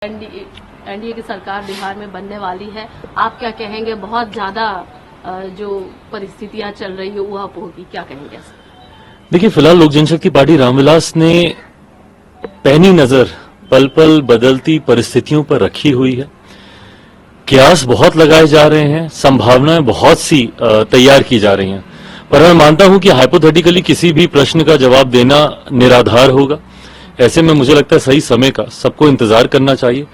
NDA की सरकार बिहार में बनने वाली है, आप क्या कहेंगे? बहुत ज्यादा जो परिस्थितियां चल रही है वो आप होगी, क्या कहेंगे? देखिए, फिलहाल लोक जनशक्ति पार्टी रामविलास ने पैनी नजर पल पल बदलती परिस्थितियों पर रखी हुई है। कयास बहुत लगाए जा रहे हैं, संभावनाएं बहुत सी तैयार की जा रही हैं, पर मैं मानता हूं कि हाइपोथेटिकली किसी भी प्रश्न का जवाब देना निराधार होगा। ऐसे में मुझे लगता है सही समय का सबको इंतजार करना चाहिए।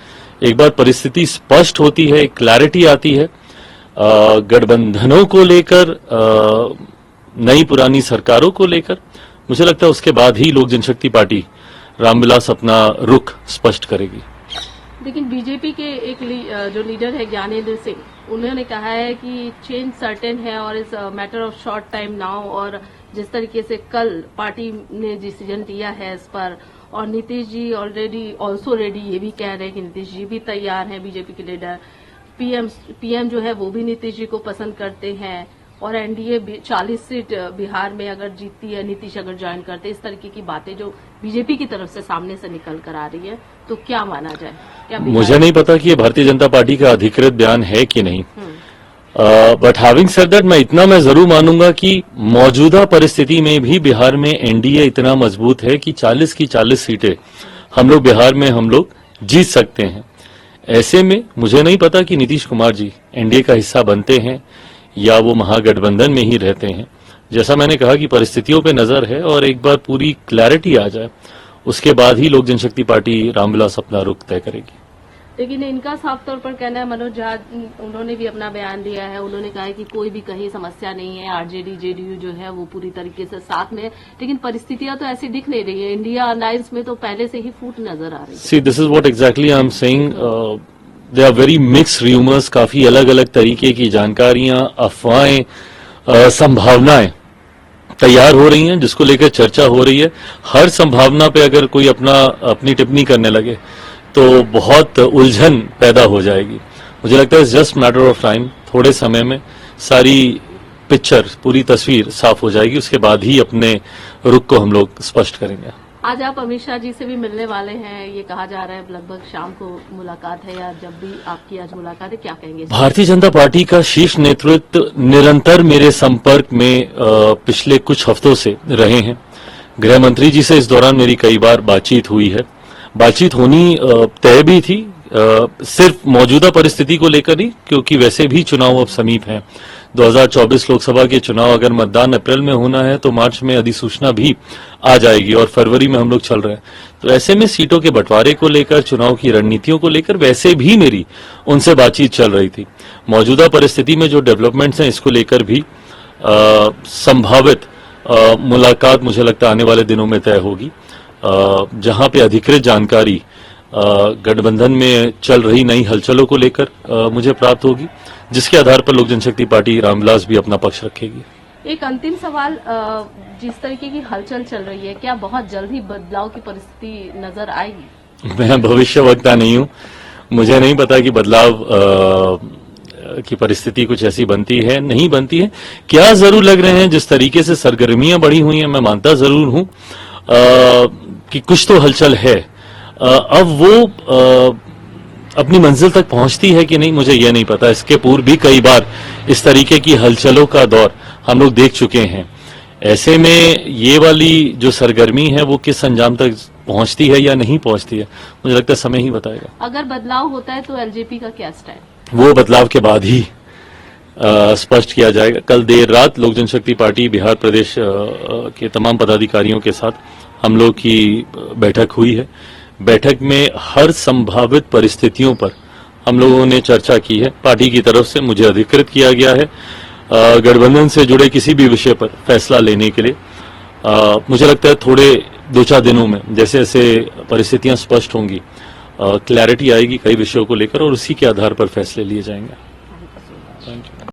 एक बार परिस्थिति स्पष्ट होती है, क्लैरिटी आती है गठबंधनों को लेकर, नई पुरानी सरकारों को लेकर, मुझे लगता है उसके बाद ही लोक जनशक्ति पार्टी रामविलास अपना रुख स्पष्ट करेगी। लेकिन बीजेपी के एक जो लीडर है ज्ञानेंद्र सिंह, उन्होंने कहा है कि चेंज सर्टेन है और इस matter of short time now, और जिस तरीके से कल पार्टी ने डिसीजन लिया है इस पर, और नीतीश जी ऑल्सो रेडी, ये भी कह रहे हैं कि नीतीश जी भी तैयार हैं, बीजेपी के लीडर। पीएम जो है वो भी नीतीश जी को पसंद करते हैं, और एनडीए 40 सीट बिहार में अगर जीतती है, नीतीश अगर ज्वाइन करते, इस तरीके की बातें जो बीजेपी की तरफ से सामने से निकल कर आ रही है, तो क्या माना जाए? क्या मुझे नहीं पता कि ये भारतीय जनता पार्टी का अधिकृत बयान है कि नहीं, बट हैविंग सेड दैट, मैं इतना जरूर मानूंगा कि मौजूदा परिस्थिति में भी बिहार में एनडीए इतना मजबूत है कि 40 की 40 सीटें हम लोग बिहार में जीत सकते हैं। ऐसे में मुझे नहीं पता कि नीतीश कुमार जी एनडीए का हिस्सा बनते हैं या वो महागठबंधन में ही रहते हैं। जैसा मैंने कहा कि परिस्थितियों पे नजर है, और एक बार पूरी क्लैरिटी आ जाए उसके बाद ही लोक जनशक्ति पार्टी रामविलास अपना रुख तय करेगी। लेकिन इनका साफ तौर पर कहना है, मनोज झा उन्होंने भी अपना बयान दिया है, उन्होंने कहा है कि कोई भी कहीं समस्या नहीं है, आरजेडी जेडीयू जो है वो पूरी तरीके से साथ में, लेकिन परिस्थितियां तो ऐसी दिख नहीं रही है। इंडिया अलायंस में तो पहले से ही फूट नजर आ रही है। See, this is what exactly I am saying, they are very mixed rumours, काफी अलग अलग तरीके की जानकारियां, अफवाहें, संभावनाएं तैयार हो रही हैं, जिसको लेकर चर्चा हो रही है। हर संभावना पे अगर कोई अपनी टिप्पणी करने लगे तो बहुत उलझन पैदा हो जाएगी। मुझे लगता है जस्ट मैटर ऑफ टाइम, थोड़े समय में सारी पिक्चर, पूरी तस्वीर साफ हो जाएगी, उसके बाद ही अपने रुख को हम लोग स्पष्ट करेंगे। आज आप अमित शाह जी से भी मिलने वाले हैं, ये कहा जा रहा है लगभग शाम को मुलाकात है, या जब भी आपकी आज मुलाकात है, क्या कहेंगे? भारतीय जनता पार्टी का शीर्ष नेतृत्व निरंतर मेरे संपर्क में पिछले कुछ हफ्तों से रहे हैं। गृह मंत्री जी से इस दौरान मेरी कई बार बातचीत हुई है। बातचीत होनी तय भी थी, सिर्फ मौजूदा परिस्थिति को लेकर नहीं, क्योंकि वैसे भी चुनाव अब समीप हैं। 2024 लोकसभा के चुनाव अगर मतदान अप्रैल में होना है तो मार्च में अधिसूचना भी आ जाएगी, और फरवरी में हम लोग चल रहे हैं। तो ऐसे में सीटों के बंटवारे को लेकर, चुनाव की रणनीतियों को लेकर वैसे भी मेरी उनसे बातचीत चल रही थी। मौजूदा परिस्थिति में जो डेवलपमेंट्स हैं, इसको लेकर भी संभावित मुलाकात मुझे लगता है आने वाले दिनों में तय होगी, जहां पे अधिकृत जानकारी गठबंधन में चल रही नई हलचलों को लेकर मुझे प्राप्त होगी, जिसके आधार पर लोक जनशक्ति पार्टी रामविलास भी अपना पक्ष रखेगी। एक अंतिम सवाल, जिस तरीके की हलचल चल रही है, क्या बहुत जल्द ही बदलाव की परिस्थिति नजर आएगी? मैं भविष्यवक्ता नहीं हूं, मुझे नहीं पता कि बदलाव की परिस्थिति कुछ ऐसी बनती है नहीं बनती है। क्या जरूर लग रहे हैं, जिस तरीके से सरगर्मियां बढ़ी हुई हैं, मैं मानता जरूर हूं कि कुछ तो हलचल है। अब वो अपनी मंजिल तक पहुंचती है कि नहीं, मुझे यह नहीं पता। इसके पूर्व भी कई बार इस तरीके की हलचलों का दौर हम लोग देख चुके हैं। ऐसे में ये वाली जो सरगर्मी है वो किस अंजाम तक पहुंचती है या नहीं पहुंचती है, मुझे लगता है समय ही बताएगा। अगर बदलाव होता है तो एलजेपी का क्या स्टैंड? वो बदलाव के बाद ही स्पष्ट किया जाएगा। कल देर रात लोक जनशक्ति पार्टी बिहार प्रदेश के तमाम पदाधिकारियों के साथ हम लोग की बैठक हुई है। बैठक में हर संभावित परिस्थितियों पर हम लोगों ने चर्चा की है। पार्टी की तरफ से मुझे अधिकृत किया गया है गठबंधन से जुड़े किसी भी विषय पर फैसला लेने के लिए। मुझे लगता है थोड़े 2-4 दिनों में जैसे जैसे परिस्थितियां स्पष्ट होंगी, क्लैरिटी आएगी कई विषयों को लेकर, और उसी के आधार पर फैसले लिए जाएंगे।